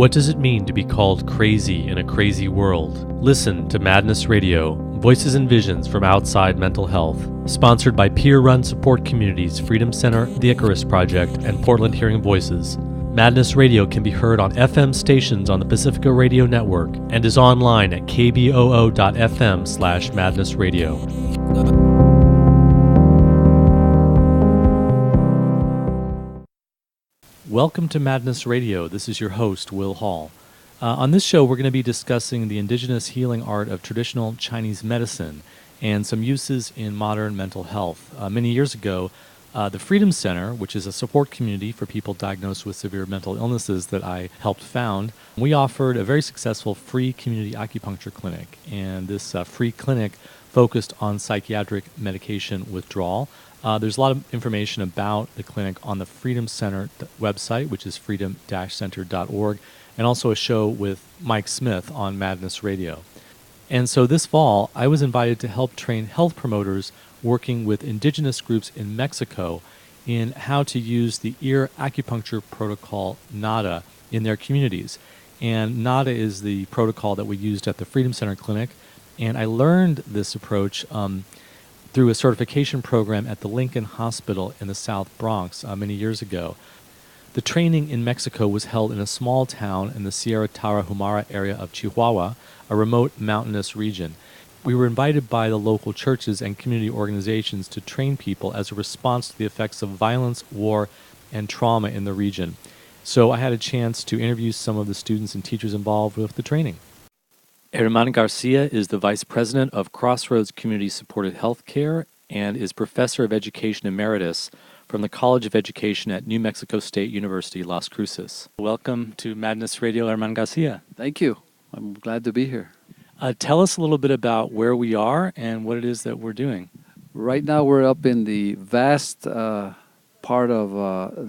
What does it mean to be called crazy in a crazy world? Listen to Madness Radio, Voices and Visions from Outside Mental Health. Sponsored by peer-run support communities Freedom Center, the Icarus Project, and Portland Hearing Voices. Madness Radio can be heard on FM stations on the Pacifica Radio Network and is online at kboo.fm/madnessradio. Welcome to Madness Radio. This is your host, Will Hall. On this show, we're going to be discussing the indigenous healing art of traditional Chinese medicine and some uses in modern mental health. Many years ago, the Freedom Center, which is a support community for people diagnosed with severe mental illnesses that I helped found, we offered a very successful free community acupuncture clinic. And this free clinic focused on psychiatric medication withdrawal. There's a lot of information about the clinic on the Freedom Center website, which is freedom-center.org, and also a show with Mike Smith on Madness Radio. And so this fall, I was invited to help train health promoters working with indigenous groups in Mexico in how to use the ear acupuncture protocol NADA in their communities. And NADA is the protocol that we used at the Freedom Center Clinic. And I learned this approach through a certification program at the Lincoln Hospital in the South Bronx many years ago. The training in Mexico was held in a small town in the Sierra Tarahumara area of Chihuahua, a remote mountainous region. We were invited by the local churches and community organizations to train people as a response to the effects of violence, war, and trauma in the region. So I had a chance to interview some of the students and teachers involved with the training. Herman Garcia is the Vice President of Crossroads Community Supported Healthcare and is Professor of Education Emeritus from the College of Education at New Mexico State University, Las Cruces. Welcome to Madness Radio, Herman Garcia. Thank you. I'm glad to be here. Tell us a little bit about where we are and what it is that we're doing. Right now we're up in the vast part of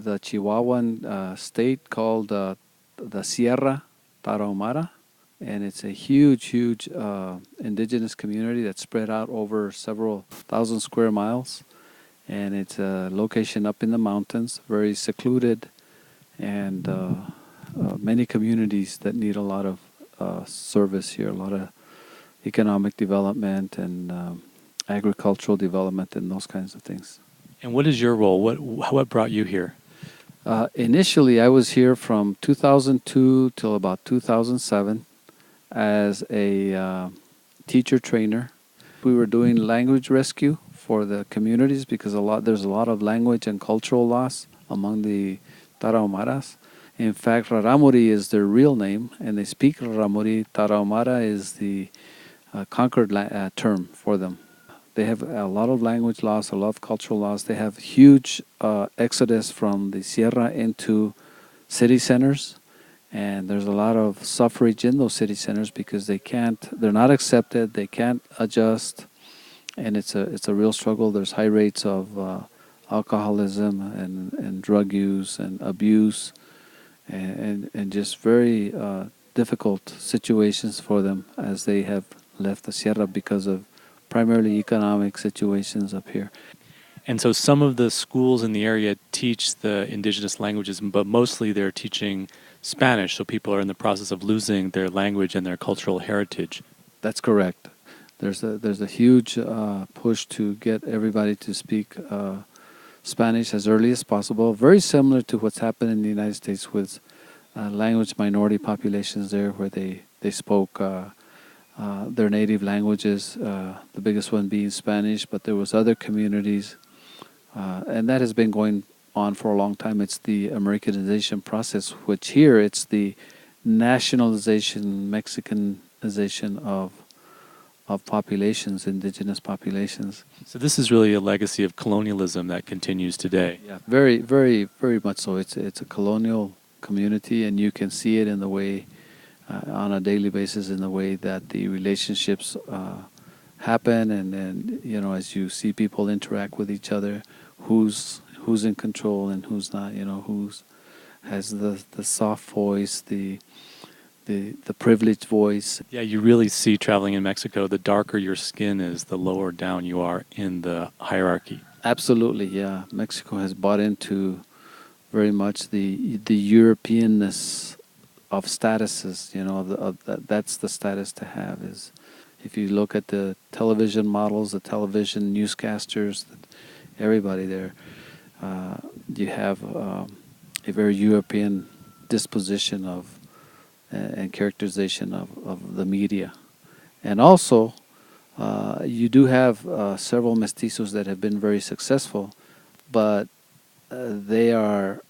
the Chihuahuan state called the Sierra Tarahumara. And it's a huge indigenous community that's spread out over several thousand square miles. And it's a location up in the mountains, very secluded, and many communities that need a lot of service here, a lot of economic development and agricultural development and those kinds of things. And what is your role? What brought you here? Initially, I was here from 2002 till about 2007. As a teacher trainer. We were doing language rescue for the communities because there's a lot of language and cultural loss among the Tarahumaras. In fact, Rahrami is their real name, and they speak Rahrami. Tarahumara is the conquered term for them. They have a lot of language loss, a lot of cultural loss. They have huge exodus from the Sierra into city centers. And there's a lot of suffrage in those city centers because they're not accepted, they can't adjust, and it's a real struggle. There's high rates of alcoholism and drug use and abuse, and just very difficult situations for them as they have left the Sierra because of primarily economic situations up here. And so some of the schools in the area teach the indigenous languages, but mostly they're teaching Spanish, so people are in the process of losing their language and their cultural heritage. That's correct. There's a huge push to get everybody to speak Spanish as early as possible, very similar to what's happened in the United States with language minority populations there, where they spoke their native languages, the biggest one being Spanish, but there was other communities, and that has been going on for a long time. It's the Americanization process, which here it's the nationalization, Mexicanization of populations, indigenous populations. So this is really a legacy of colonialism that continues today. Yeah, very, very, very much so. It's a colonial community, and you can see it in the way, on a daily basis, in the way that the relationships happen, and as you see people interact with each other, who's in control and who's not, who's has the soft voice, the privileged voice. Yeah, you really see traveling in Mexico, the darker your skin is, the lower down you are in the hierarchy. Absolutely, yeah. Mexico has bought into very much the Europeanness of statuses. That's the status to have. Is if you look at the television models, the television newscasters, everybody there, you have a very European disposition of and characterization of the media. And also, you do have several mestizos that have been very successful, but they are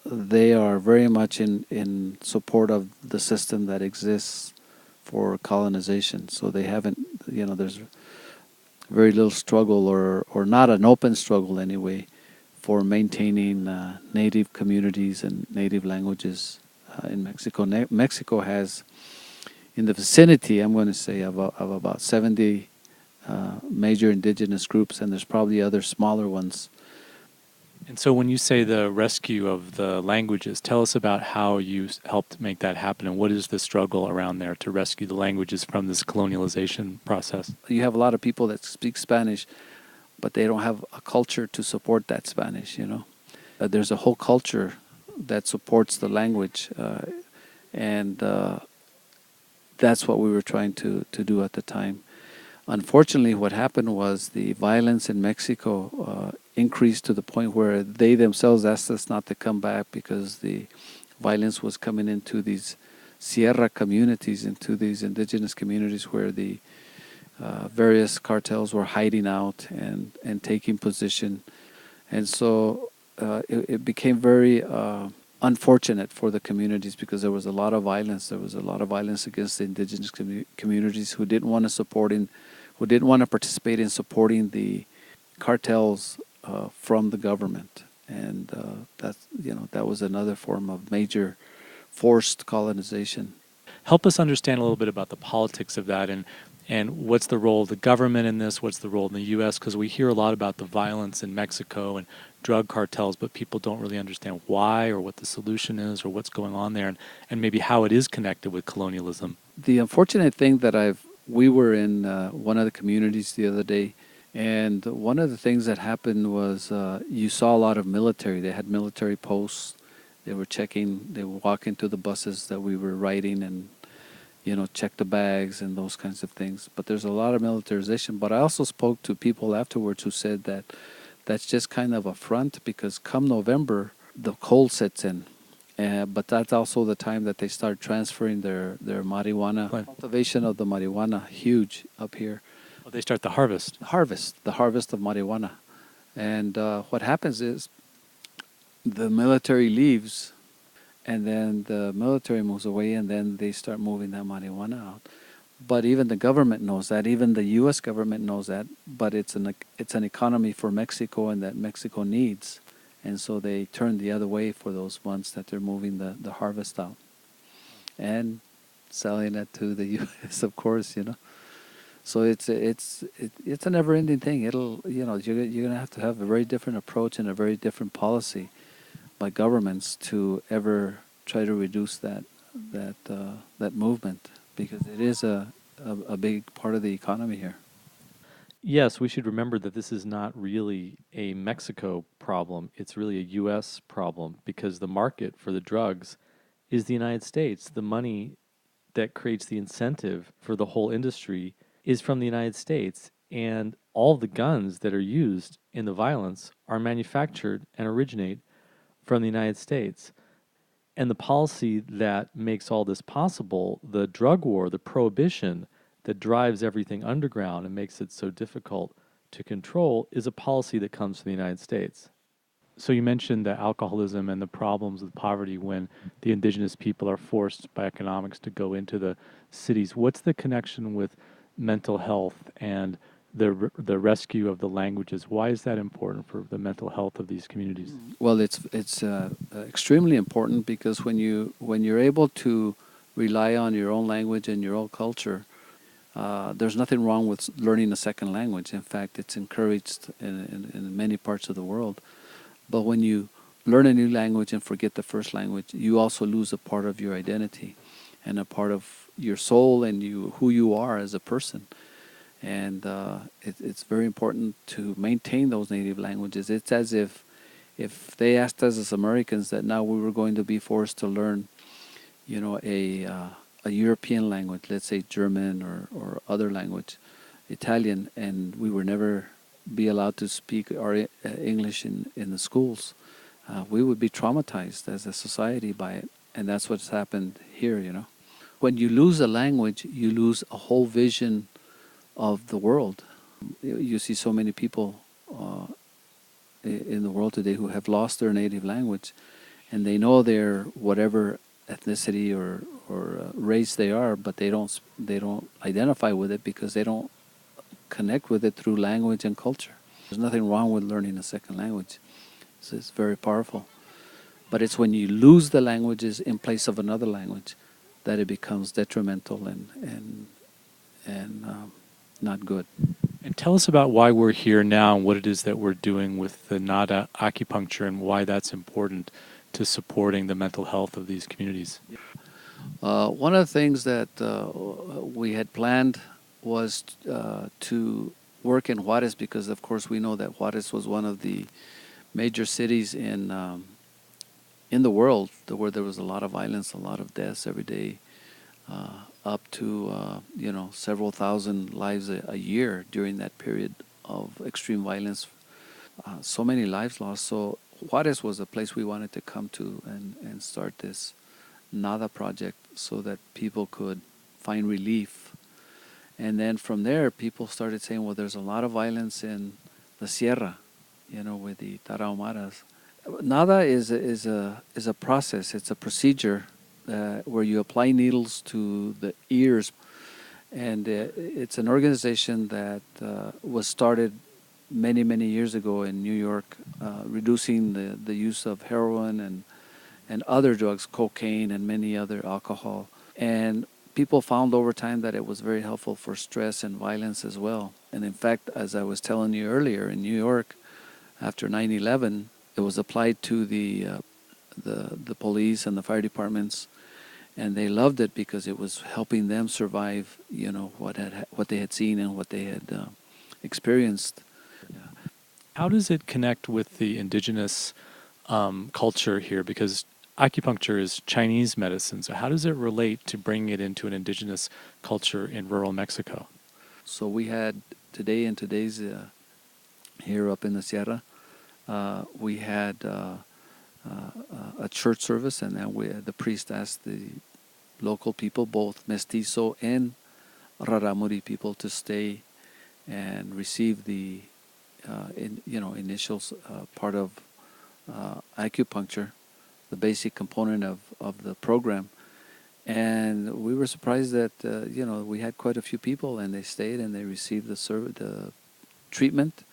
very much in support of the system that exists for colonization. So they haven't, there's very little struggle, or not an open struggle anyway, for maintaining native communities and native languages in Mexico. Mexico has, in the vicinity, I'm going to say, of about 70 major indigenous groups, and there's probably other smaller ones. And so when you say the rescue of the languages, tell us about how you helped make that happen, and what is the struggle around there to rescue the languages from this colonialization process? You have a lot of people that speak Spanish, but they don't have a culture to support that Spanish, There's a whole culture that supports the language, and that's what we were trying to do at the time. Unfortunately, what happened was the violence in Mexico increased to the point where they themselves asked us not to come back, because the violence was coming into these Sierra communities, into these indigenous communities where the various cartels were hiding out and taking position. And so it became very unfortunate for the communities, because there was a lot of violence. There was a lot of violence against the indigenous communities who didn't want to participate in supporting the cartels from the government. And that was another form of major forced colonization. Help us understand a little bit about the politics of that, and what's the role of the government in this? What's the role in the U.S.? Because we hear a lot about the violence in Mexico and drug cartels, but people don't really understand why, or what the solution is, or what's going on there, and maybe how it is connected with colonialism. The unfortunate thing that we were in one of the communities the other day, and one of the things that happened was you saw a lot of military. They had military posts. They were checking. They would walk into the buses that we were riding and check the bags and those kinds of things. But there's a lot of militarization. But I also spoke to people afterwards who said that that's just kind of a front, because come November, the cold sets in. But that's also the time that they start transferring their marijuana. Cultivation of the marijuana, huge up here. Well, they start the harvest. The harvest of marijuana. And what happens is the military leaves, and then the military moves away, and then they start moving that marijuana out. But even the government knows that. Even the U.S. government knows that. But it's an economy for Mexico, and that Mexico needs. And so they turn the other way for those months that they're moving the harvest out and selling it to the U.S. of course, So it's a never-ending thing. You're gonna have to have a very different approach and a very different policy by governments to ever try to reduce that movement, because it is a big part of the economy here. Yes, we should remember that this is not really a Mexico problem. It's really a U.S. problem, because the market for the drugs is the United States. The money that creates the incentive for the whole industry is from the United States. And all the guns that are used in the violence are manufactured and originate from the United States. And the policy that makes all this possible, the drug war, the prohibition that drives everything underground and makes it so difficult to control, is a policy that comes from the United States. So you mentioned the alcoholism and the problems with poverty when the indigenous people are forced by economics to go into the cities. What's the connection with mental health and the rescue of the languages? Why is that important for the mental health of these communities? Well, it's extremely important, because when you're able to rely on your own language and your own culture, there's nothing wrong with learning a second language. In fact, it's encouraged in many parts of the world. But when you learn a new language and forget the first language, you also lose a part of your identity and a part of your soul and who you are as a person. And it's very important to maintain those native languages. It's as if they asked us as Americans that now we were going to be forced to learn a European language, let's say German or other language, Italian, and we would never be allowed to speak our English in the schools, we would be traumatized as a society by it. And that's what's happened here. When you lose a language, you lose a whole vision of the world. You see so many people in the world today who have lost their native language, and they know they're whatever ethnicity or race they are, but they don't identify with it because they don't connect with it through language and culture. There's nothing wrong with learning a second language. It's very powerful. But it's when you lose the languages in place of another language that it becomes detrimental and not good. And tell us about why we're here now and what it is that we're doing with the Nada acupuncture and why that's important to supporting the mental health of these communities. One of the things that we had planned was to work in Juarez because, of course, we know that Juarez was one of the major cities in the world where there was a lot of violence, a lot of deaths every day, up to several thousand lives a year during that period of extreme violence. So many lives lost. So Juarez was a place we wanted to come to and start this Nada project so that people could find relief. And then from there, people started saying, well, there's a lot of violence in the Sierra, with the Tarahumaras. Nada is a process. It's a procedure where you apply needles to the ears. And it's an organization that was started many, many years ago in New York, reducing the use of heroin and other drugs, cocaine and many other alcohol. And people found over time that it was very helpful for stress and violence as well. And in fact, as I was telling you earlier, in New York, after 9/11, it was applied to the police and the fire departments, and they loved it because it was helping them survive, what they had seen and what they had experienced. How does it connect with the indigenous culture here? Because acupuncture is Chinese medicine, so how does it relate to bringing it into an indigenous culture in rural Mexico? So we had in today's here up in the Sierra, we had a church service, and then the priest asked the local people, both mestizo and Rahrami people, to stay and receive the initial part of acupuncture, the basic component of the program. And we were surprised that we had quite a few people, and they stayed and they received the treatment,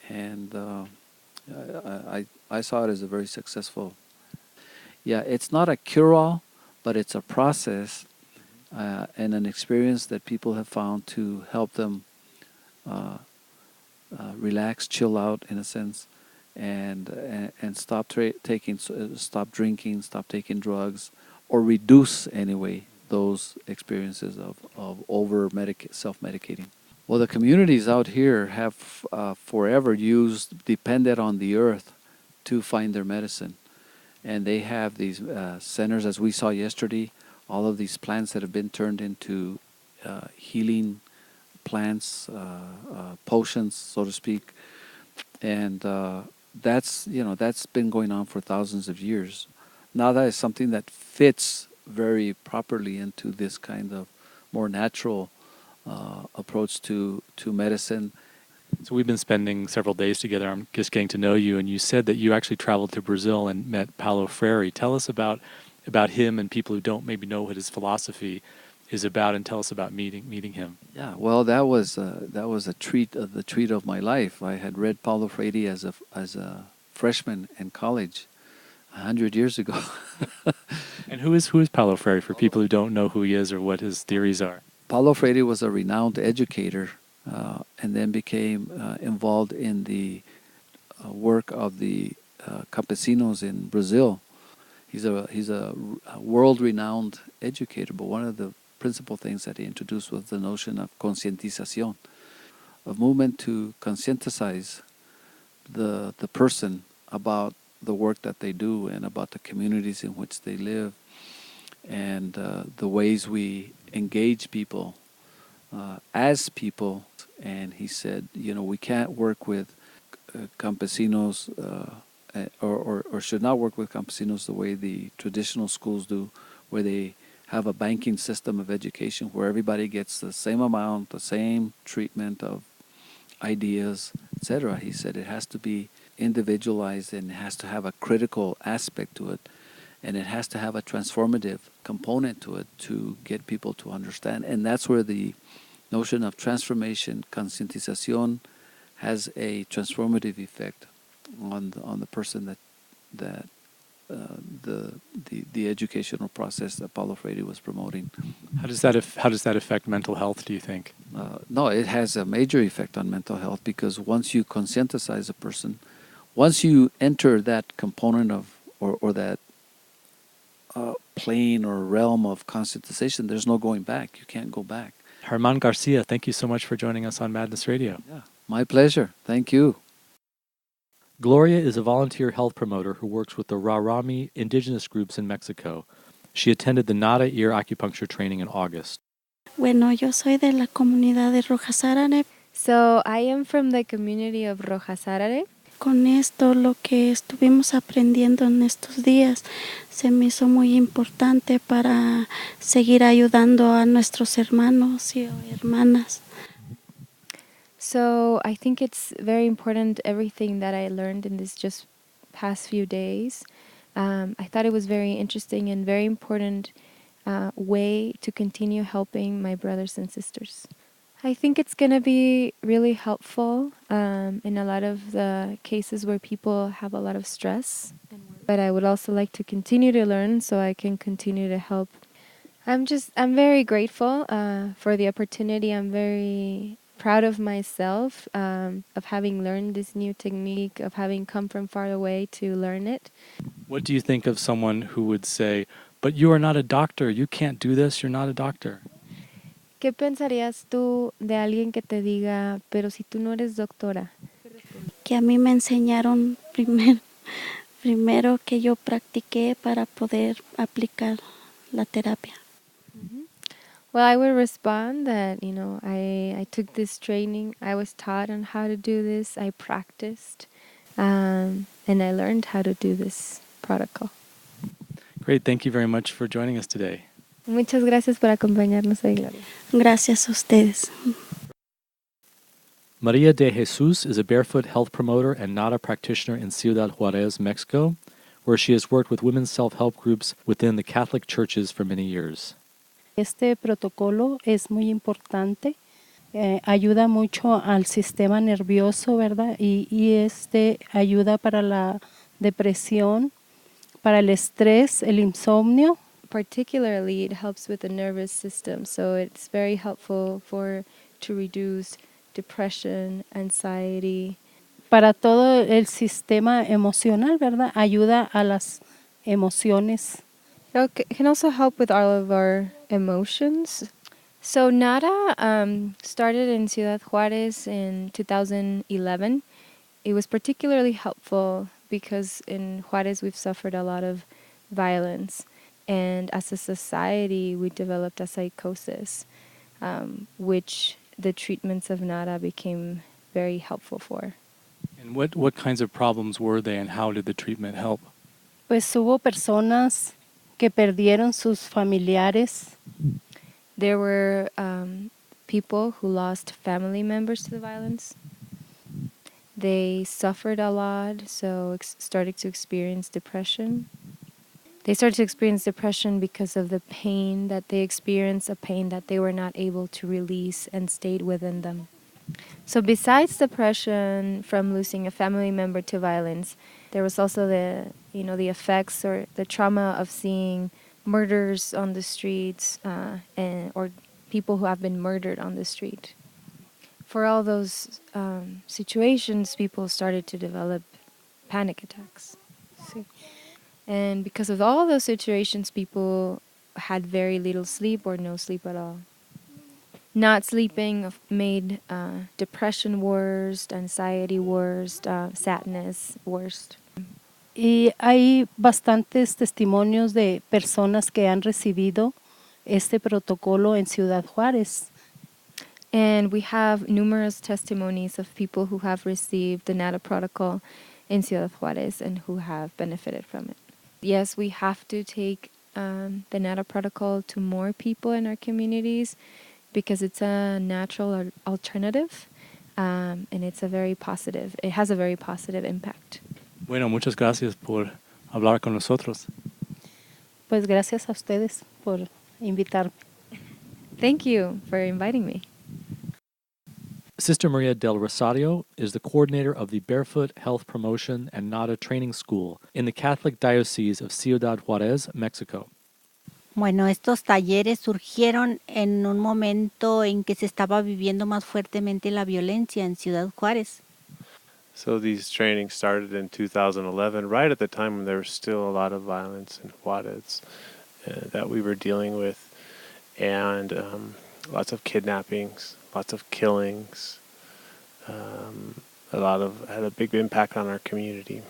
and I saw it as a very successful. Yeah, it's not a cure-all, but it's a process and an experience that people have found to help them relax, chill out, in a sense, and stop stop drinking, stop taking drugs, or reduce anyway those experiences of self-medicating. Well, the communities out here have forever depended on the earth to find their medicine. And they have these centers, as we saw yesterday, all of these plants that have been turned into healing plants, potions, so to speak. And that's been going on for thousands of years. Now that is something that fits very properly into this kind of more natural approach to medicine. So we've been spending several days together. I'm just getting to know you, and you said that you actually traveled to Brazil and met Paulo Freire. Tell us about him and people who don't maybe know what his philosophy is about, and tell us about meeting him. Yeah, well, that was a treat of my life. I had read Paulo Freire as a freshman in college 100 years ago. And who is Paulo Freire for people who don't know who he is or what his theories are? Paulo Freire was a renowned educator, and then became involved in the work of the campesinos in Brazil. He's a world-renowned educator, but one of the principal things that he introduced was the notion of concientización, a movement to conscientize the person about the work that they do and about the communities in which they live. and the ways we engage people as people. And he said, we can't work with campesinos or should not work with campesinos the way the traditional schools do, where they have a banking system of education where everybody gets the same amount, the same treatment of ideas, etc. He said it has to be individualized and it has to have a critical aspect to it, and it has to have a transformative component to it to get people to understand. And that's where the notion of transformation, concientización, has a transformative effect on the person that the educational process that Paulo Freire was promoting. How does that affect mental health, do you think? No, it has a major effect on mental health, because once you conscientize a person, once you enter that component of or that plane or realm of conscientization, there's no going back. You can't go back. Herman Garcia, thank you so much for joining us on Madness Radio. Yeah, my pleasure. Thank you. Gloria is a volunteer health promoter who works with the Rahrami indigenous groups in Mexico. She attended the Nada ear acupuncture training in August. Bueno, yo soy de la comunidad de Rojas. So I am from the community of Rojas. Con esto, lo que estuvimos aprendiendo en estos días se me hizo muy importante para seguir ayudando a nuestros hermanos y hermanas. So I think it's very important, everything that I learned in this just past few days. I thought it was very interesting and very important way to continue helping my brothers and sisters. I think it's going to be really helpful in a lot of the cases where people have a lot of stress. But I would also like to continue to learn so I can continue to help. I'm very grateful for the opportunity. I'm very proud of myself, of having learned this new technique, of having come from far away to learn it. What do you think of someone who would say, but you are not a doctor, you can't do this, you're not a doctor? ¿Qué pensarías tú de alguien que te diga, pero si tú no eres doctora? Que a mí me enseñaron primero que yo practiqué para poder aplicar la terapia. Well, I would respond that, I took this training. I was taught on how to do this. I practiced, and I learned how to do this protocol. Great. Thank you very much for joining us today. Muchas gracias por acompañarnos hoy, Gloria. Gracias a ustedes. Maria de Jesus is a barefoot health promoter and Nada practitioner in Ciudad, Juarez, Mexico, where she has worked with women's self-help groups within the Catholic churches for many years. Este protocolo es muy importante, ayuda mucho al sistema nervioso, ¿verdad? Y ayuda para la depresión, para el estrés, el insomnio. Particularly, it helps with the nervous system, so it's very helpful to reduce depression, anxiety. Para todo el sistema emocional, ¿verdad? Ayuda a las emociones. It can also help with all of our emotions. So Nada started in Ciudad Juarez in 2011. It was particularly helpful because in Juarez we've suffered a lot of violence. And as a society, we developed a psychosis, which the treatments of Nada became very helpful for. And what kinds of problems were they, and how did the treatment help? Pues hubo personas que perdieron sus familiares. There were people who lost family members to the violence. They suffered a lot, so started to experience depression. They started to experience depression because of the pain that they experienced, a pain that they were not able to release and stayed within them. So besides depression from losing a family member to violence, there was also the effects or the trauma of seeing murders on the streets or people who have been murdered on the street. For all those situations, people started to develop panic attacks. Sí. And because of all those situations, people had very little sleep or no sleep at all. Not sleeping made depression worse, anxiety worse, sadness worse. Y hay bastantes testimonios de personas que han recibido este protocolo en Ciudad Juárez. And we have numerous testimonies of people who have received the NATA protocol in Ciudad Juarez and who have benefited from it. Yes, we have to take the NATA protocol to more people in our communities because it's a natural alternative, and it has a very positive impact. Bueno, muchas gracias por hablar con nosotros. Pues gracias a ustedes por invitarme. Thank you for inviting me. Sister Maria de Rosario is the coordinator of the Barefoot Health Promotion and NADA Training School in the Catholic Diocese of Ciudad Juarez, Mexico. Bueno, estos talleres surgieron en un momento en que se estaba viviendo más fuertemente la violencia en Ciudad Juárez. So these trainings started in 2011, right at the time when there was still a lot of violence in Juarez that we were dealing with, and lots of kidnappings, lots of killings, had a big impact on our community.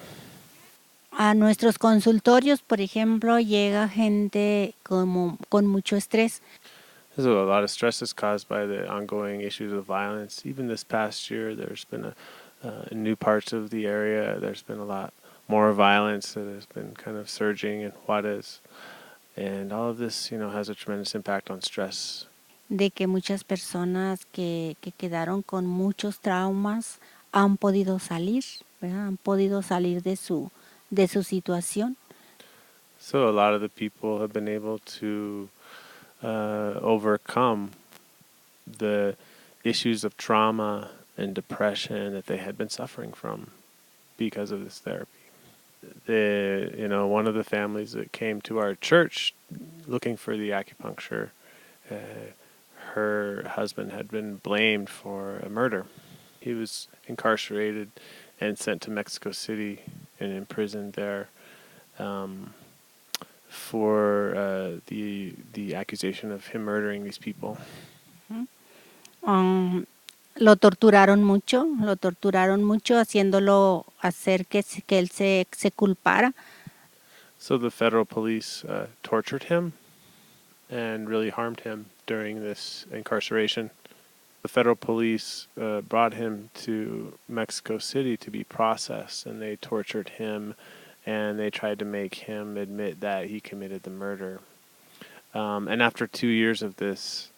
A nuestros consultorios, por ejemplo, llega gente con mucho estrés. So a lot of stress is caused by the ongoing issues of violence. Even this past year, there's been in new parts of the area, there's been a lot more violence that has been kind of surging in Juarez. And all of this, has a tremendous impact on stress. De que muchas personas que quedaron con muchos traumas han podido salir, ¿verdad? Han podido salir de su situación. So a lot of the people have been able to overcome the issues of trauma and depression that they had been suffering from because of this therapy. One of the families that came to our church looking for the acupuncture, her husband had been blamed for a murder. He was incarcerated and sent to Mexico City and imprisoned there for the accusation of him murdering these people. Lo torturaron mucho, haciéndolo hacer que él se culpara. So the federal police tortured him and really harmed him during this incarceration. The federal police brought him to Mexico City to be processed, and they tortured him, and they tried to make him admit that he committed the murder. And after 2 years of this,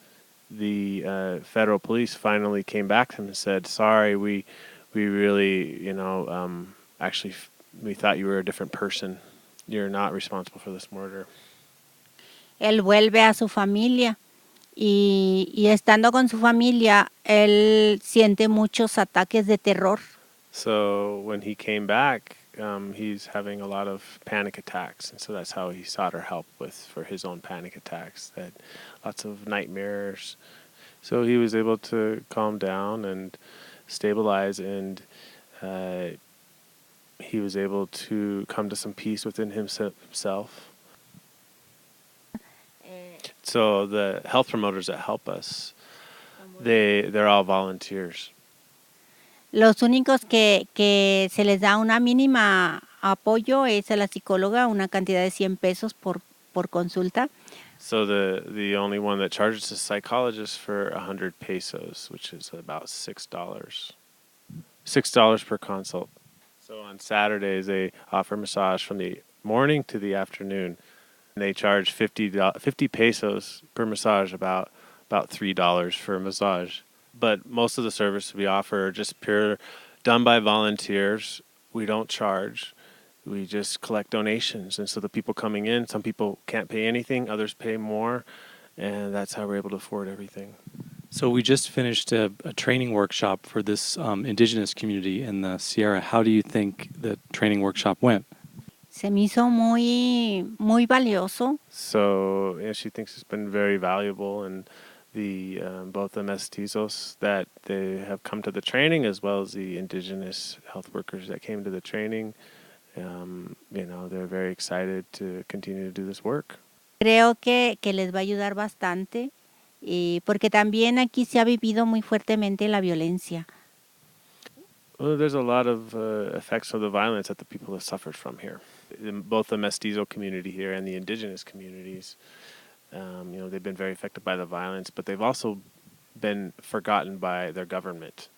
the federal police finally came back to him and said, "Sorry, we really, actually, we thought you were a different person. You're not responsible for this murder." Él vuelve a su familia y estando con su familia, él siente muchos ataques de terror. So when he came back, he's having a lot of panic attacks, and so that's how he sought our help for his own panic attacks. That lots of nightmares. So he was able to calm down and stabilize, and he was able to come to some peace within himself. So the health promoters that help us, they're all volunteers. Los únicos que se les da una mínima apoyo es a la psicóloga, una cantidad de 100 pesos por consulta. So the only one that charges the psychologist for 100 pesos, which is about $6. $6 per consult. So on Saturdays, they offer massage from the morning to the afternoon. And they charge 50 pesos per massage, about $3 for a massage. But most of the services we offer are just pure, done by volunteers. We don't charge. We just collect donations. And so the people coming in, some people can't pay anything, others pay more. And that's how we're able to afford everything. So we just finished a training workshop for this indigenous community in the Sierra. How do you think the training workshop went? Se me hizo muy valioso. So she thinks it's been very valuable, and the both the mestizos that they have come to the training, as well as the indigenous health workers that came to the training, they're very excited to continue to do this work. Creo que les va a ayudar bastante, porque también aquí se ha vivido muy fuertemente la violencia. Well, there's a lot of effects of the violence that the people have suffered from here. In both the mestizo community here and the indigenous communities, they've been very affected by the violence, but they've also been forgotten by their government.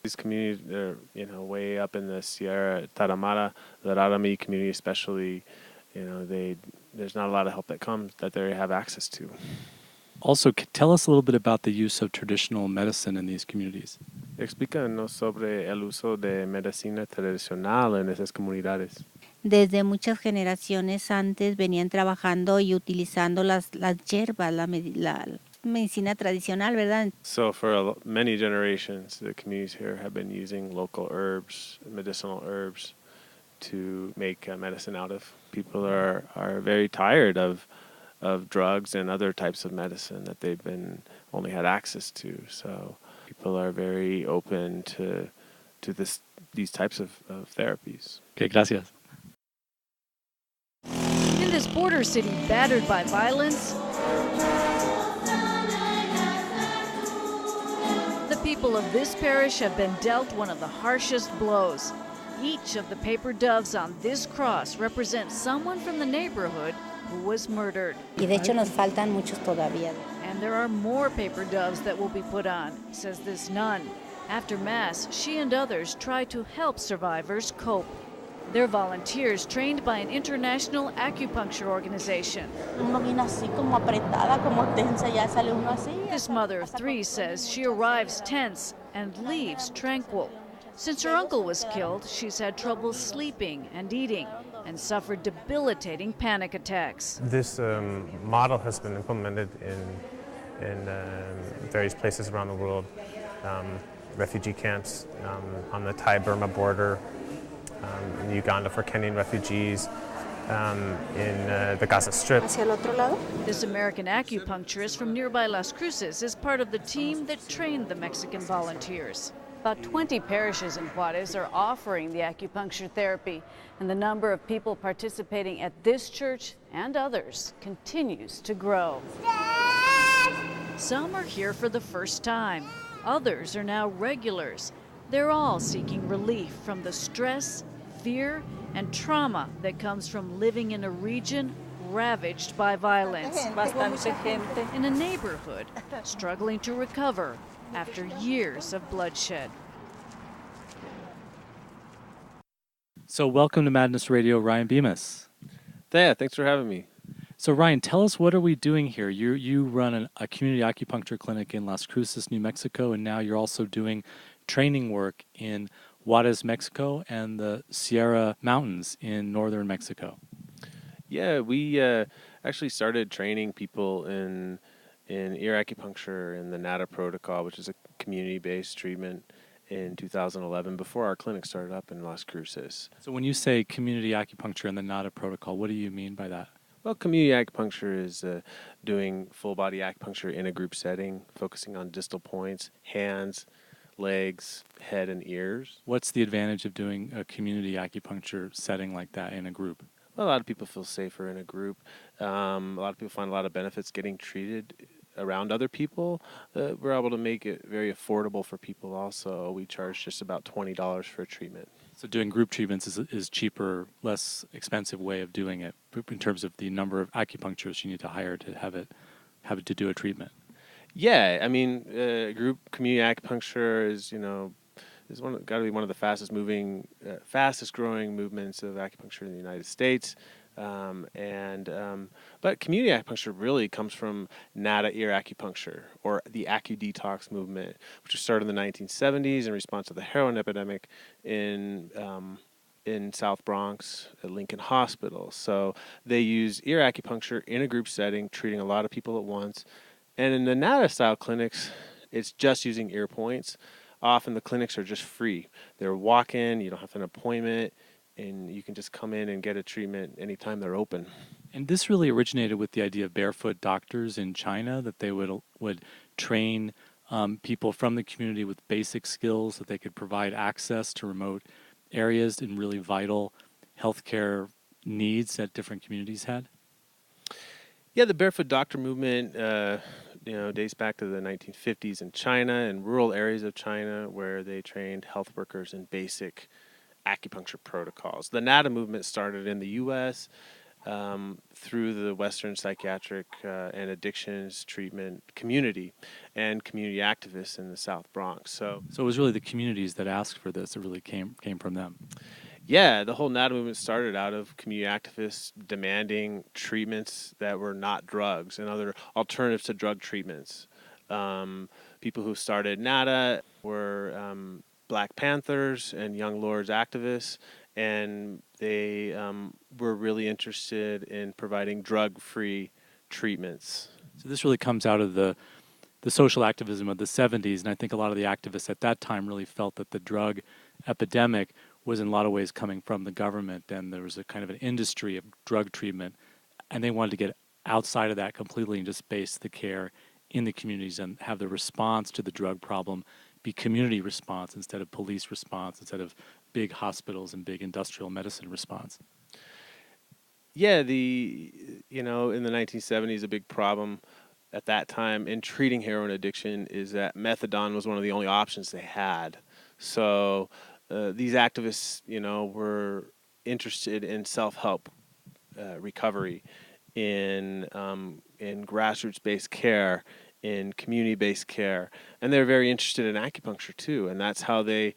These communities, they're way up in the Sierra Tarahumara, the Rahrami community especially. There's not a lot of help that they have access to. Also, tell us a little bit about the use of traditional medicine in these communities. Explícanos sobre el uso de medicina tradicional en esas comunidades. Desde muchas generaciones antes venían trabajando y utilizando las hierbas, la medicina tradicional, ¿verdad? So for many generations, the communities here have been using local herbs, medicinal herbs, to make medicine out of. People are very tired of drugs and other types of medicine that they've only had access to. So people are very open to these types of therapies. Okay, gracias. In this border city battered by violence, the people of this parish have been dealt one of the harshest blows. Each of the paper doves on this cross represents someone from the neighborhood who was murdered. Y de hecho nos faltan muchos todavía. And there are more paper doves that will be put on, says this nun. After Mass, she and others try to help survivors cope. They're volunteers trained by an international acupuncture organization. This mother of 3 says she arrives tense and leaves tranquil. Since her uncle was killed, she's had trouble sleeping and eating and suffered debilitating panic attacks. This model has been implemented in various places around the world, refugee camps on the Thai-Burma border, in Uganda for Kenyan refugees, in the Gaza Strip. This American acupuncturist from nearby Las Cruces is part of the team that trained the Mexican volunteers. About 20 parishes in Juarez are offering the acupuncture therapy, and the number of people participating at this church and others continues to grow. Some are here for the first time. Others are now regulars. They're all seeking relief from the stress, fear, and trauma that comes from living in a region ravaged by violence. In a neighborhood struggling to recover after years of bloodshed. So welcome to Madness Radio, Ryan Bemis. Yeah, thanks for having me. So Ryan, tell us, what are we doing here? You run a community acupuncture clinic in Las Cruces, New Mexico, and now you're also doing training work in Juarez, Mexico, and the Sierra Mountains in northern Mexico. Yeah, we actually started training people in ear acupuncture and the NATA protocol, which is a community-based treatment, in 2011, before our clinic started up in Las Cruces. So when you say community acupuncture and the NATA protocol, what do you mean by that? Well, community acupuncture is doing full-body acupuncture in a group setting, focusing on distal points, hands, legs, head, and ears. What's the advantage of doing a community acupuncture setting like that in a group? Well, a lot of people feel safer in a group. A lot of people find a lot of benefits getting treated around other people. We're able to make it very affordable for people also. We charge just about $20 for a treatment. So doing group treatments is cheaper, less expensive way of doing it in terms of the number of acupuncturists you need to hire to have it to do a treatment. Yeah, I mean, group community acupuncture is got to be one of the fastest growing movements of acupuncture in the United States. But community acupuncture really comes from NATA ear acupuncture, or the acu-detox movement, which was started in the 1970s in response to the heroin epidemic in South Bronx at Lincoln Hospital. So they use ear acupuncture in a group setting, treating a lot of people at once. And in the NATA style clinics, it's just using ear points. Often the clinics are just free. They're walk-in, you don't have an appointment, and you can just come in and get a treatment anytime they're open. And this really originated with the idea of barefoot doctors in China, that they would train people from the community with basic skills that they could provide access to remote areas and really vital healthcare needs that different communities had. Yeah, the barefoot doctor movement dates back to the 1950s in China and rural areas of China where they trained health workers in basic acupuncture protocols. The NADA movement started in the U.S. Through the Western psychiatric and addictions treatment community and community activists in the South Bronx. So it was really the communities that asked for this. It really came from them. yeah, the whole NADA movement started out of community activists demanding treatments that were not drugs and other alternatives to drug treatments. People who started NADA were Black Panthers and Young Lords activists, and they were really interested in providing drug-free treatments. So this really comes out of the social activism of the 70s, and I think a lot of the activists at that time really felt that the drug epidemic was in a lot of ways coming from the government, and there was a kind of an industry of drug treatment, and they wanted to get outside of that completely and just base the care in the communities and have the response to the drug problem be community response instead of police response, instead of big hospitals and big industrial medicine response. Yeah, in the 1970s, a big problem at that time in treating heroin addiction is that methadone was one of the only options they had. So these activists, were interested in self-help recovery, in grassroots-based care, in community-based care, and they're very interested in acupuncture too, and that's how they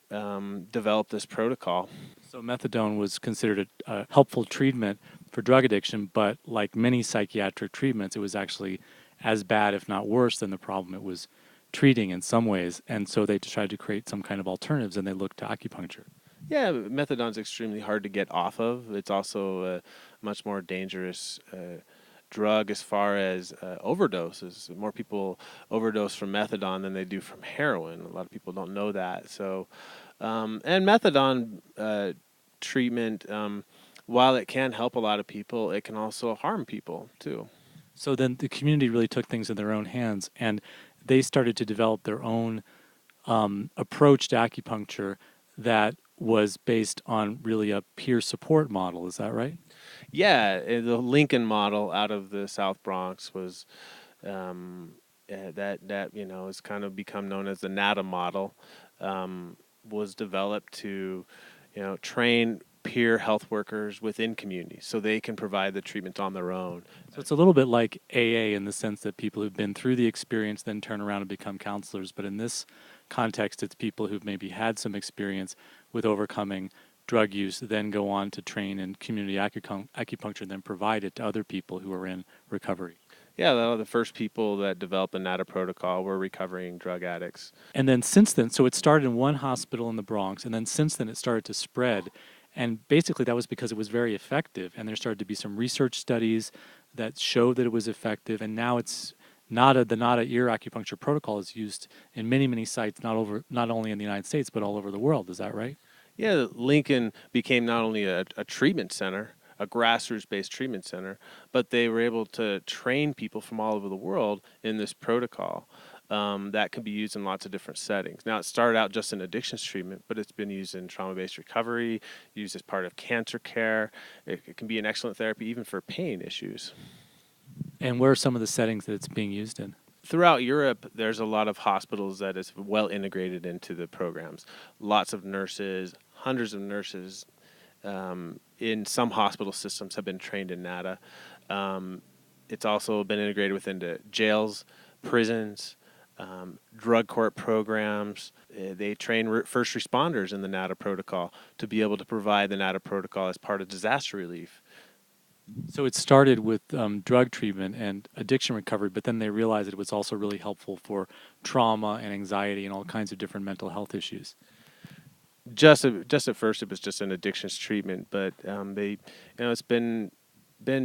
developed this protocol. So methadone was considered a helpful treatment for drug addiction, but like many psychiatric treatments, it was actually as bad, if not worse, than the problem it was treating in some ways. And so they tried to create some kind of alternatives, and they looked to acupuncture. Yeah, methadone's extremely hard to get off of. It's also a much more dangerous drug as far as overdoses. More people overdose from methadone than they do from heroin. A lot of people don't know that. So, and methadone treatment, while it can help a lot of people, it can also harm people too. So then the community really took things in their own hands, and they started to develop their own approach to acupuncture that was based on really a peer support model. Is that right? Yeah, the Lincoln model out of the South Bronx was that has kind of become known as the NADA model. Was developed to train peer health workers within communities so they can provide the treatment on their own. So it's a little bit like AA in the sense that people who've been through the experience then turn around and become counselors. But in this context, it's people who've maybe had some experience with overcoming drug use, then go on to train in community acupuncture and then provide it to other people who are in recovery. Yeah, the first people that developed the NADA protocol were recovering drug addicts. And then since then, so it started in one hospital in the Bronx, and then since then it started to spread. And basically that was because it was very effective, and there started to be some research studies that showed that it was effective, and now it's the NADA ear acupuncture protocol is used in many, many sites, not only in the United States, but all over the world. Is that right? Yeah, Lincoln became not only a treatment center, a grassroots-based treatment center, but they were able to train people from all over the world in this protocol that can be used in lots of different settings. Now, it started out just in addictions treatment, but it's been used in trauma-based recovery, used as part of cancer care. It can be an excellent therapy even for pain issues. And where are some of the settings that it's being used in? Throughout Europe, there's a lot of hospitals that is well integrated into the programs. Lots of nurses, hundreds of nurses in some hospital systems have been trained in NADA. It's also been integrated within the jails, prisons, drug court programs. They train first responders in the NADA protocol to be able to provide the NADA protocol as part of disaster relief. So it started with drug treatment and addiction recovery, but then they realized it was also really helpful for trauma and anxiety and all kinds of different mental health issues. Just at first, it was just an addictions treatment, but it's been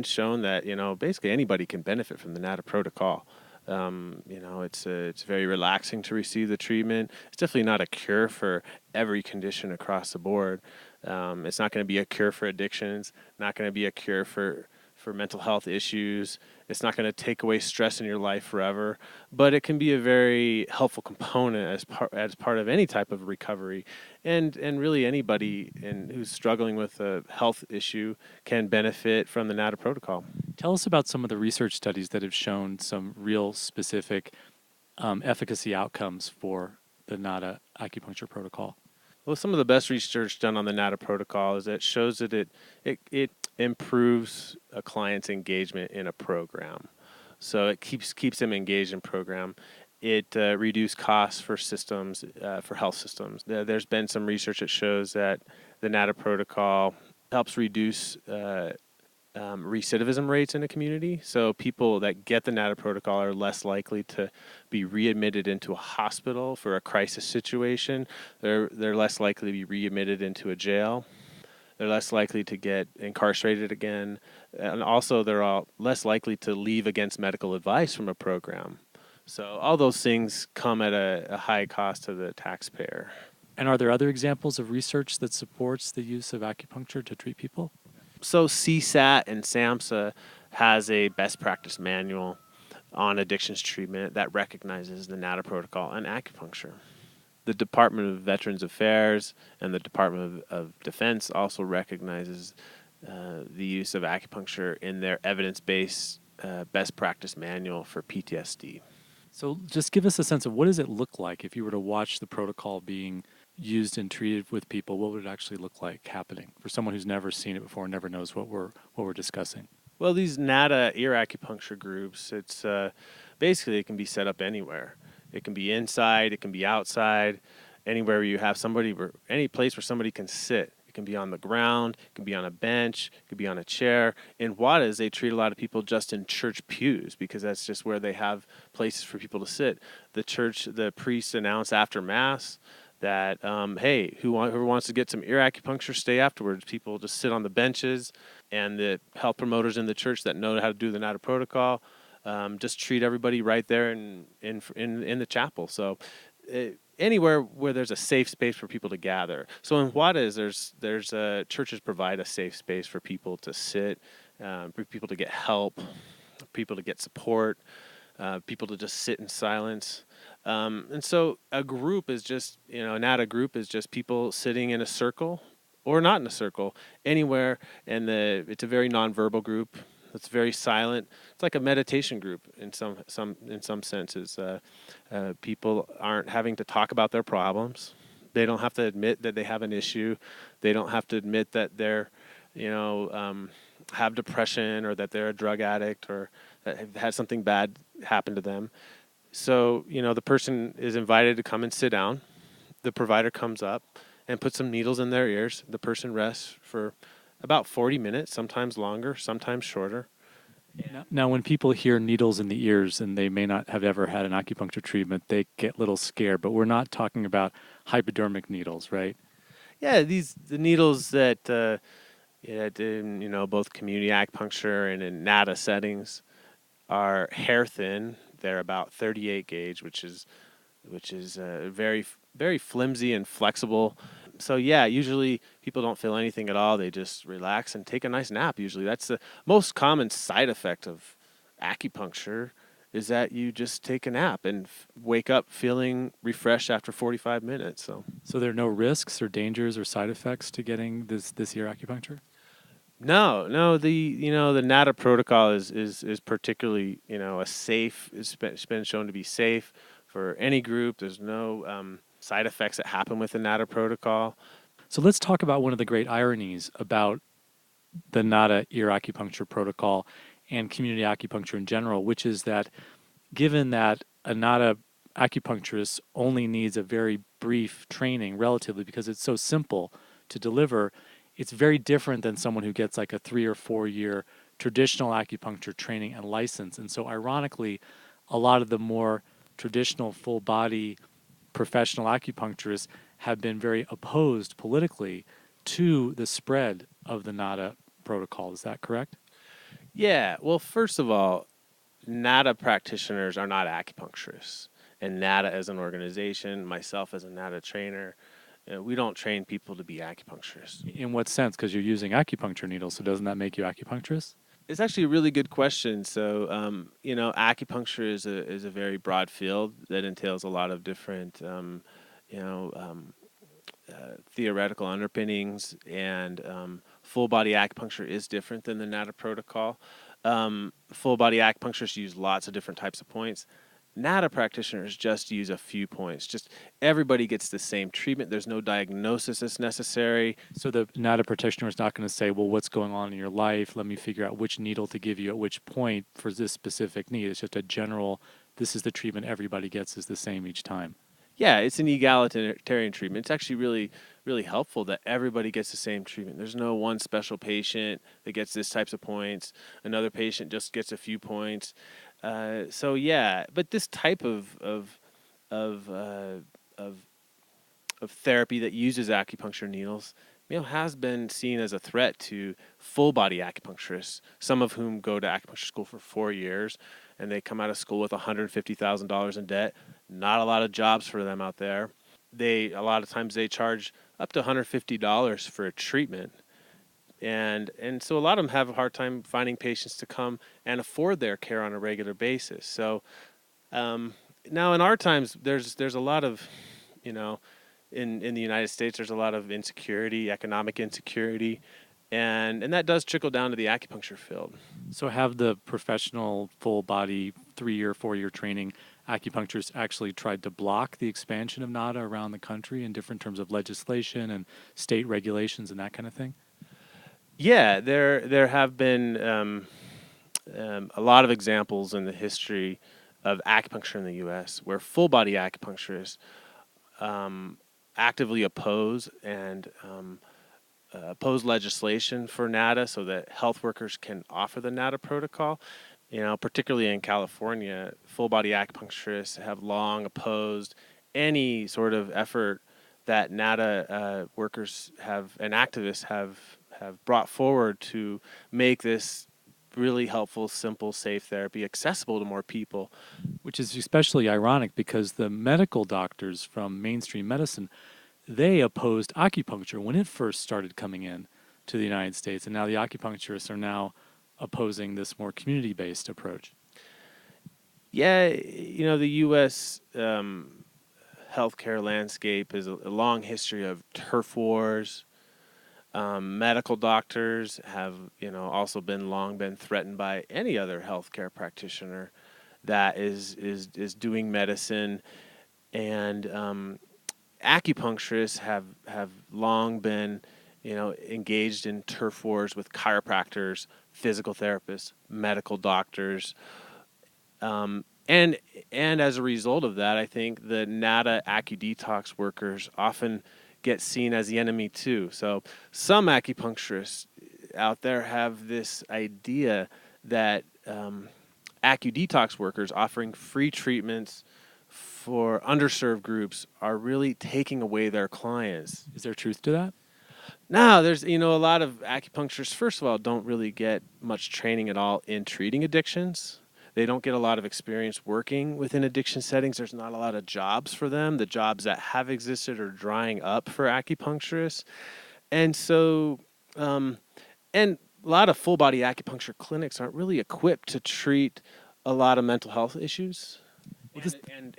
shown that basically anybody can benefit from the NADA protocol. It's very relaxing to receive the treatment. It's definitely not a cure for every condition across the board. It's not going to be a cure for addictions, not going to be a cure for mental health issues. It's not going to take away stress in your life forever, but it can be a very helpful component as part of any type of recovery. And really anybody who's struggling with a health issue can benefit from the NADA protocol. Tell us about some of the research studies that have shown some real specific efficacy outcomes for the NADA acupuncture protocol. Well, some of the best research done on the NADA protocol is that it shows that it improves a client's engagement in a program. So it keeps them engaged in program. It reduced costs for systems, for health systems. There's been some research that shows that the NADA protocol helps reduce recidivism rates in a community. So people that get the NADA protocol are less likely to be readmitted into a hospital for a crisis situation. They're less likely to be readmitted into a jail. They're less likely to get incarcerated again. And also they're all less likely to leave against medical advice from a program. So all those things come at a high cost to the taxpayer. And are there other examples of research that supports the use of acupuncture to treat people? So CSAT and SAMHSA has a best practice manual on addictions treatment that recognizes the NADA protocol and acupuncture. The Department of Veterans Affairs and the Department of Defense also recognizes the use of acupuncture in their evidence-based best practice manual for PTSD. So just give us a sense of what does it look like if you were to watch the protocol being used and treated with people, what would it actually look like happening for someone who's never seen it before and never knows what we're discussing? Well, these NADA ear acupuncture groups, it's basically it can be set up anywhere. It can be inside, it can be outside, anywhere you have somebody, any place where somebody can sit. It can be on the ground, it can be on a bench, it could be on a chair. In Juarez, they treat a lot of people just in church pews because that's just where they have places for people to sit. The priests announce after Mass that, hey, whoever wants to get some ear acupuncture, stay afterwards. People just sit on the benches, and the health promoters in the church that know how to do the NADA protocol just treat everybody right there in the chapel. So anywhere where there's a safe space for people to gather. So in Juarez, there's churches provide a safe space for people to sit, for people to get help, people to get support, people to just sit in silence. And so a group is just, not a group is just people sitting in a circle or not in a circle anywhere. And it's a very nonverbal group. It's very silent. It's like a meditation group in some senses. People aren't having to talk about their problems. They don't have to admit that they have an issue. They don't have to admit that they're, have depression or that they're a drug addict or that have had something bad happen to them. So, the person is invited to come and sit down. The provider comes up and puts some needles in their ears. The person rests for about 40 minutes, sometimes longer, sometimes shorter. Now, when people hear needles in the ears and they may not have ever had an acupuncture treatment, they get a little scared. But we're not talking about hypodermic needles, right? Yeah, the needles that in both community acupuncture and in NADA settings are hair thin. They're about 38 gauge, which is very very flimsy and flexible. So yeah, usually people don't feel anything at all. They just relax and take a nice nap. Usually, that's the most common side effect of acupuncture is that you just take a nap and wake up feeling refreshed after 45 minutes. So there are no risks or dangers or side effects to getting this ear acupuncture? No. The NADA protocol is particularly a safe. It's been shown to be safe for any group. There's no side effects that happen with the NADA protocol. So let's talk about one of the great ironies about the NADA ear acupuncture protocol and community acupuncture in general, which is that given that a NADA acupuncturist only needs a very brief training relatively because it's so simple to deliver, it's very different than someone who gets like a 3 or 4 year traditional acupuncture training and license. And so ironically, a lot of the more traditional full body professional acupuncturists have been very opposed politically to the spread of the NADA protocol. Is that correct? Yeah. Well, first of all, NADA practitioners are not acupuncturists. And NADA as an organization, myself as a NADA trainer, we don't train people to be acupuncturists. In what sense? Because you're using acupuncture needles, so doesn't that make you acupuncturist? It's actually a really good question. So, acupuncture is a very broad field that entails a lot of different, theoretical underpinnings, and full body acupuncture is different than the NADA protocol. full body acupuncturists use lots of different types of points. NADA practitioners just use a few points. Just everybody gets the same treatment. There's no diagnosis that's necessary. So the NADA practitioner is not going to say, well, what's going on in your life? Let me figure out which needle to give you at which point for this specific need. It's just a general, this is the treatment everybody gets is the same each time. Yeah, it's an egalitarian treatment. It's actually really, really helpful that everybody gets the same treatment. There's no one special patient that gets this types of points. Another patient just gets a few points. So yeah, but this type of therapy that uses acupuncture needles, has been seen as a threat to full body acupuncturists. Some of whom go to acupuncture school for 4 years, and they come out of school with $150,000 in debt. Not a lot of jobs for them out there. A lot of times they charge up to $150 for a treatment. And so a lot of them have a hard time finding patients to come and afford their care on a regular basis. So now in our times, there's a lot of, in the United States, there's a lot of insecurity, economic insecurity, and that does trickle down to the acupuncture field. So have the professional full body 3-year, 4-year training acupuncturists actually tried to block the expansion of NADA around the country in different terms of legislation and state regulations and that kind of thing? Yeah, there have been a lot of examples in the history of acupuncture in the U.S. where full body acupuncturists actively oppose and oppose legislation for NADA so that health workers can offer the NADA protocol. Particularly in California, full body acupuncturists have long opposed any sort of effort that NADA workers and activists have brought forward to make this really helpful, simple, safe therapy accessible to more people. Which is especially ironic because the medical doctors from mainstream medicine, they opposed acupuncture when it first started coming in to the United States, and now the acupuncturists are now opposing this more community-based approach. Yeah, the U.S. Healthcare landscape is a long history of turf wars. Medical doctors have, also long been threatened by any other healthcare practitioner that is doing medicine, and acupuncturists have long been, engaged in turf wars with chiropractors, physical therapists, medical doctors, and as a result of that, I think the NADA AcuDetox workers often get seen as the enemy too. So some acupuncturists out there have this idea that AcuDetox workers offering free treatments for underserved groups are really taking away their clients. Is there truth to that? No, there's, a lot of acupuncturists, first of all, don't really get much training at all in treating addictions. They don't get a lot of experience working within addiction settings. There's not a lot of jobs for them. The jobs that have existed are drying up for acupuncturists. And so, and a lot of full body acupuncture clinics aren't really equipped to treat a lot of mental health issues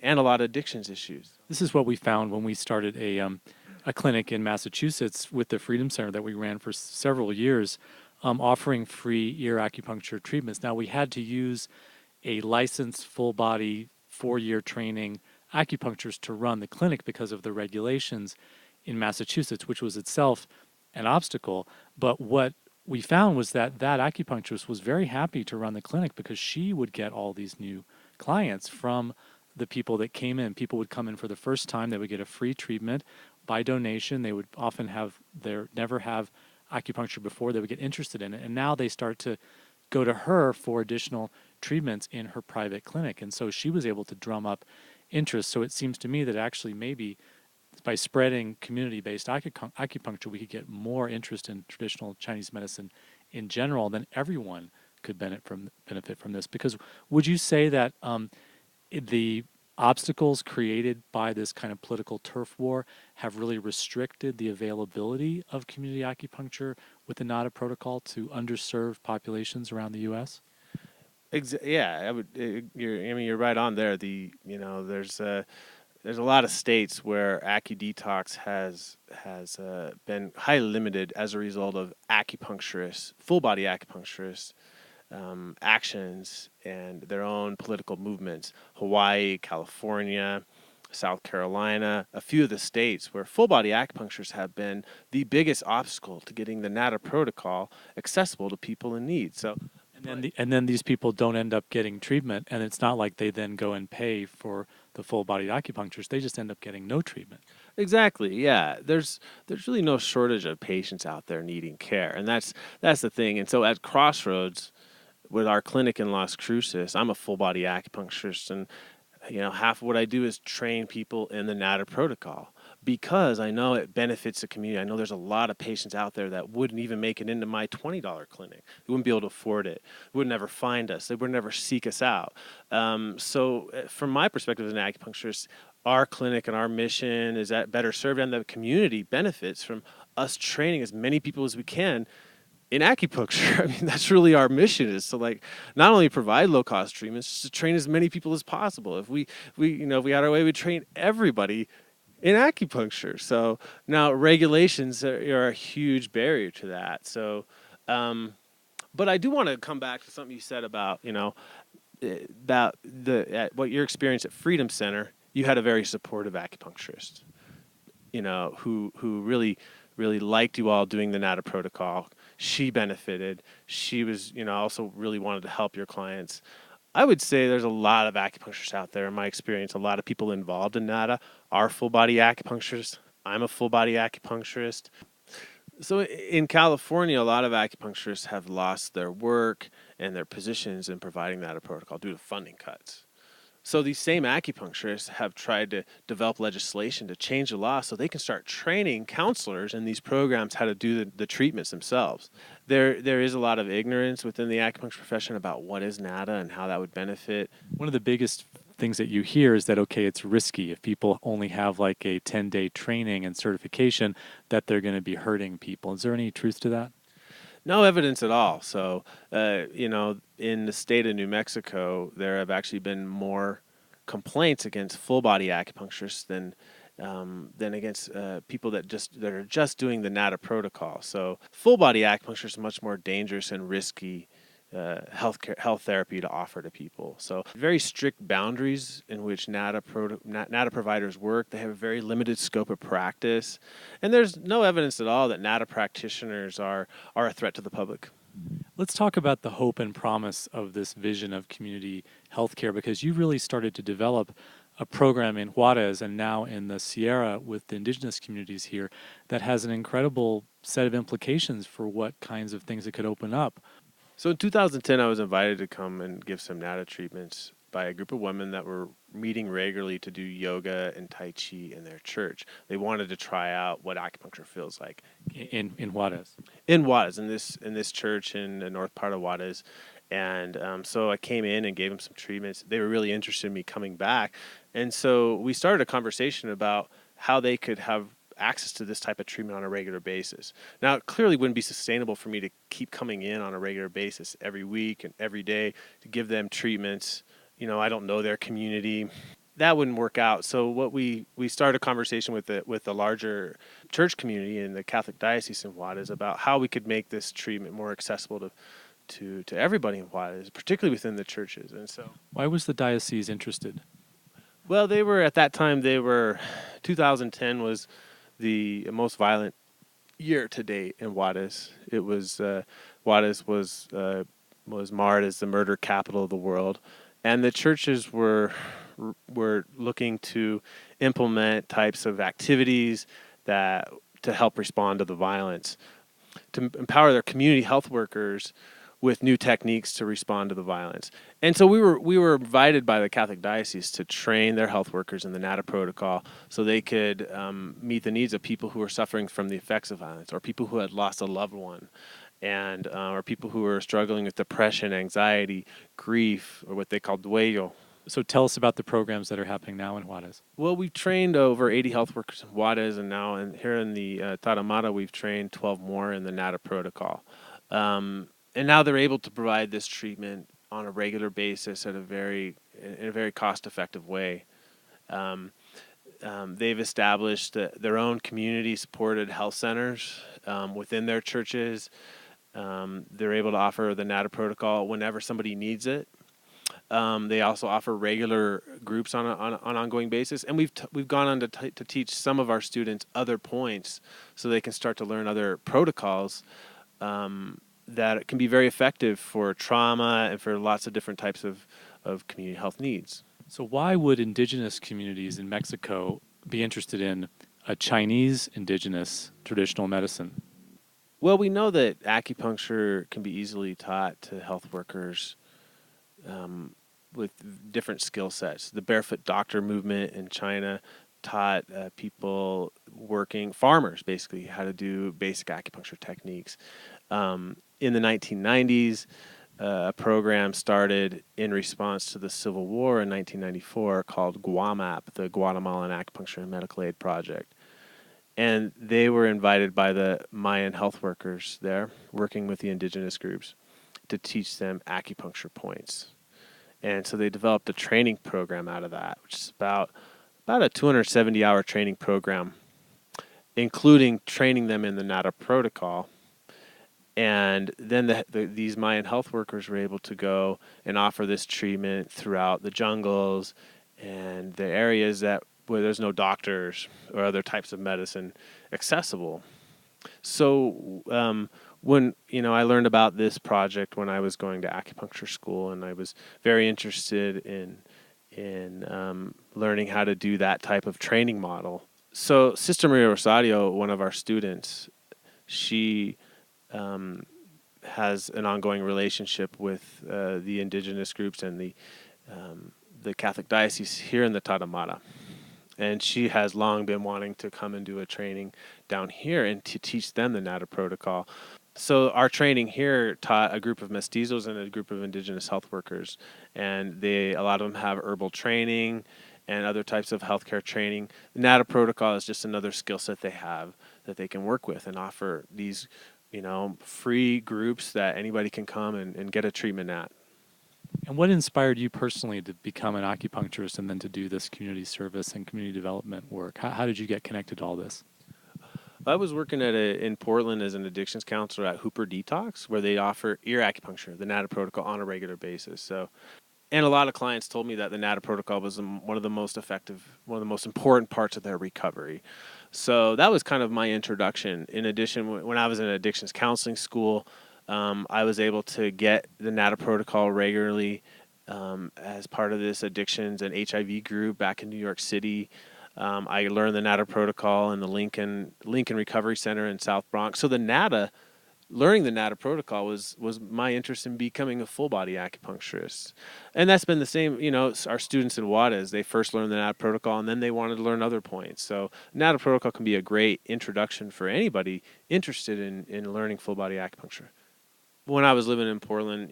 and a lot of addictions issues. This is what we found when we started a clinic in Massachusetts with the Freedom Center that we ran for several years, offering free ear acupuncture treatments. Now, we had to use a licensed full body 4-year training acupuncturist to run the clinic because of the regulations in Massachusetts, which was itself an obstacle. But what we found was that acupuncturist was very happy to run the clinic because she would get all these new clients from the people that came in. People would come in for the first time. They would get a free treatment by donation. They would often never have acupuncture before. They would get interested in it. And now they start to go to her for additional treatments in her private clinic. And so she was able to drum up interest. So it seems to me that actually maybe by spreading community-based acupuncture, we could get more interest in traditional Chinese medicine in general, then everyone could benefit from this. Because would you say that the obstacles created by this kind of political turf war have really restricted the availability of community acupuncture with the NADA protocol to underserved populations around the U.S.? Yeah, I would. You're right on there. There's a lot of states where AcuDetox has been highly limited as a result of acupuncturists, full body acupuncturists, actions and their own political movements. Hawaii, California, South Carolina, a few of the states where full body acupuncturists have been the biggest obstacle to getting the NADA protocol accessible to people in need. So, and then these people don't end up getting treatment, and it's not like they then go and pay for the full body acupuncturist. They just end up getting no treatment. exactly, yeah. There's really no shortage of patients out there needing care, and that's the thing. And so at Crossroads, with our clinic in Las Cruces, I'm a full body acupuncturist, and half of what I do is train people in the NADA protocol because I know it benefits the community. I know there's a lot of patients out there that wouldn't even make it into my $20 clinic. They wouldn't be able to afford it. They would never find us. They would never seek us out. So from my perspective as an acupuncturist, our clinic and our mission is that better served, and the community benefits from us training as many people as we can in acupuncture. I mean, that's really our mission, is to not only provide low cost treatments, just to train as many people as possible. If we if we had our way, we'd train everybody in acupuncture. So now regulations are a huge barrier to that. So, but I do want to come back to something you said about about what your experience at Freedom Center. You had a very supportive acupuncturist, who really liked you all doing the NADA protocol. She benefited. She was, also really wanted to help your clients. I would say there's a lot of acupuncturists out there. In my experience, a lot of people involved in NADA are full body acupuncturists. I'm a full body acupuncturist. So in California, a lot of acupuncturists have lost their work and their positions in providing NADA protocol due to funding cuts. So these same acupuncturists have tried to develop legislation to change the law so they can start training counselors in these programs how to do the treatments themselves. There is a lot of ignorance within the acupuncture profession about what is NADA and how that would benefit. One of the biggest things that you hear is that, okay, it's risky. If people only have like a 10-day training and certification, that they're going to be hurting people. Is there any truth to that? No evidence at all. So, in the state of New Mexico, there have actually been more complaints against full body acupuncturists than against people that are just doing the NADA protocol. So, full body acupuncture is much more dangerous and risky health therapy to offer to people. So very strict boundaries in which NADA providers work. They have a very limited scope of practice, and there's no evidence at all that NADA practitioners are a threat to the public. Let's talk about the hope and promise of this vision of community healthcare, because you really started to develop a program in Juarez and now in the Sierra with the indigenous communities here that has an incredible set of implications for what kinds of things it could open up. So in 2010, I was invited to come and give some NADA treatments by a group of women that were meeting regularly to do yoga and Tai Chi in their church. They wanted to try out what acupuncture feels like. In Juarez? In Juarez, in this church in the north part of Juarez. And so I came in and gave them some treatments. They were really interested in me coming back. And so we started a conversation about how they could have access to this type of treatment on a regular basis. Now, it clearly wouldn't be sustainable for me to keep coming in on a regular basis every week and every day to give them treatments. I don't know their community. That wouldn't work out. So what we started a conversation with the larger church community in the Catholic Diocese in Juarez about how we could make this treatment more accessible to everybody in Juarez, particularly within the churches. And so, why was the diocese interested? Well, at that time, 2010 was the most violent year to date in Juarez. It was Juarez was marred as the murder capital of the world, and the churches were looking to implement types of activities to help respond to the violence, to empower their community health workers with new techniques to respond to the violence. And so we were invited by the Catholic Diocese to train their health workers in the NADA protocol so they could meet the needs of people who were suffering from the effects of violence, or people who had lost a loved one, and or people who were struggling with depression, anxiety, grief, or what they call duelo. So tell us about the programs that are happening now in Juarez. Well, we've trained over 80 health workers in Juarez, and now here in the Tarahumara, we've trained 12 more in the NADA protocol. And now they're able to provide this treatment on a regular basis in a very cost-effective way. They've established their own community-supported health centers within their churches. They're able to offer the NATA protocol whenever somebody needs it. They also offer regular groups on an ongoing basis, and we've gone on to teach some of our students other points, so they can start to learn other protocols that can be very effective for trauma and for lots of different types of community health needs. So why would indigenous communities in Mexico be interested in a Chinese indigenous traditional medicine? Well, we know that acupuncture can be easily taught to health workers with different skill sets. The barefoot doctor movement in China taught people farmers basically, how to do basic acupuncture techniques. In the 1990s, a program started in response to the Civil War in 1994 called GUAMAP, the Guatemalan Acupuncture and Medical Aid Project. And they were invited by the Mayan health workers there, working with the indigenous groups, to teach them acupuncture points. And so they developed a training program out of that, which is about a 270-hour training program, including training them in the NATA protocol. And then these Mayan health workers were able to go and offer this treatment throughout the jungles and the areas where there's no doctors or other types of medicine accessible. So when I learned about this project when I was going to acupuncture school, and I was very interested in learning how to do that type of training model. So Sister Maria Rosario, one of our students, she has an ongoing relationship with the indigenous groups and the Catholic diocese here in the Tarahumara. And she has long been wanting to come and do a training down here and to teach them the NATA protocol. So our training here taught a group of mestizos and a group of indigenous health workers. And a lot of them have herbal training and other types of healthcare training. The NATA protocol is just another skill set they have that they can work with and offer these, free groups that anybody can come and get a treatment at. And what inspired you personally to become an acupuncturist and then to do this community service and community development work? How did you get connected to all this? I was working in Portland as an addictions counselor at Hooper Detox, where they offer ear acupuncture, the NATA protocol, on a regular basis. So, and a lot of clients told me that the NATA protocol was one of the most effective, one of the most important parts of their recovery. So that was kind of my introduction. In addition, when I was in addictions counseling school, I was able to get the NATA protocol regularly as part of this addictions and HIV group back in New York City. I learned the NATA protocol in the Lincoln Recovery Center in South Bronx. So learning the NATA protocol was my interest in becoming a full body acupuncturist. And that's been the same, our students in Juarez, they first learned the NATA protocol and then they wanted to learn other points. So NATA protocol can be a great introduction for anybody interested in learning full body acupuncture. When I was living in Portland,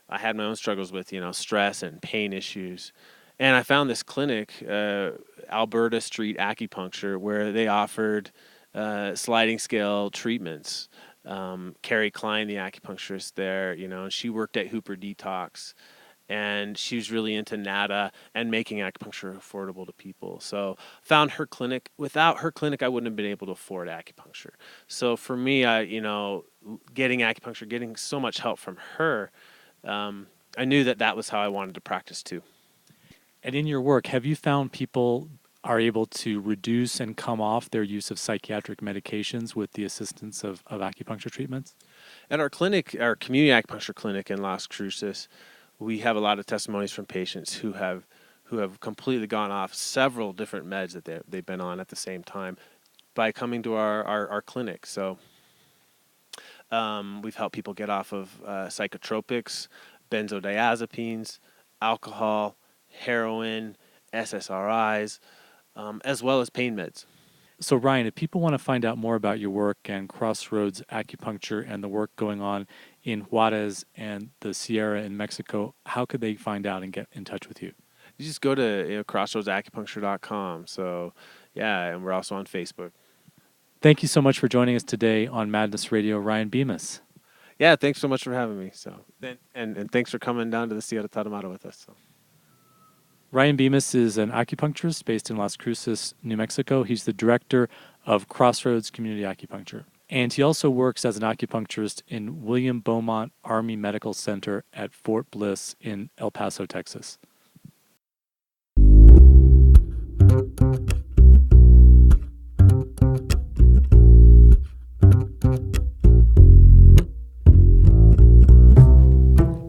I had my own struggles with, stress and pain issues. And I found this clinic, Alberta Street Acupuncture, where they offered sliding scale treatments. Carrie Klein, the acupuncturist there, and she worked at Hooper Detox. And she was really into NATA and making acupuncture affordable to people. So found her clinic. Without her clinic, I wouldn't have been able to afford acupuncture. So for me, getting acupuncture, getting so much help from her, I knew that was how I wanted to practice too. And in your work, have you found people are able to reduce and come off their use of psychiatric medications with the assistance of acupuncture treatments? At our clinic, our community acupuncture clinic in Las Cruces, we have a lot of testimonies from patients who have completely gone off several different meds that they've been on at the same time by coming to our clinic. So we've helped people get off of psychotropics, benzodiazepines, alcohol, heroin, SSRIs, as well as pain meds. So Ryan, if people want to find out more about your work and Crossroads Acupuncture and the work going on in Juarez and the Sierra in Mexico, how could they find out and get in touch with you? You just go to crossroadsacupuncture.com. So, yeah, and we're also on Facebook. Thank you so much for joining us today on Madness Radio, Ryan Bemis. Yeah, thanks so much for having me. So, and thanks for coming down to the Ciudad Tarahumara with us. So. Ryan Bemis is an acupuncturist based in Las Cruces, New Mexico. He's the director of Crossroads Community Acupuncture. And he also works as an acupuncturist in William Beaumont Army Medical Center at Fort Bliss in El Paso, Texas.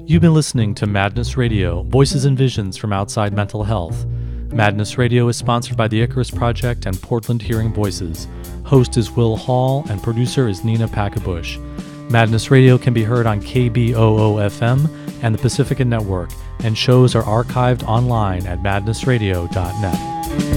You've been listening to Madness Radio, Voices and Visions from Outside Mental Health. Madness Radio is sponsored by the Icarus Project and Portland Hearing Voices. Host is Will Hall and producer is Nina Packabush. Madness Radio can be heard on KBOO-FM and the Pacifica Network, and shows are archived online at madnessradio.net.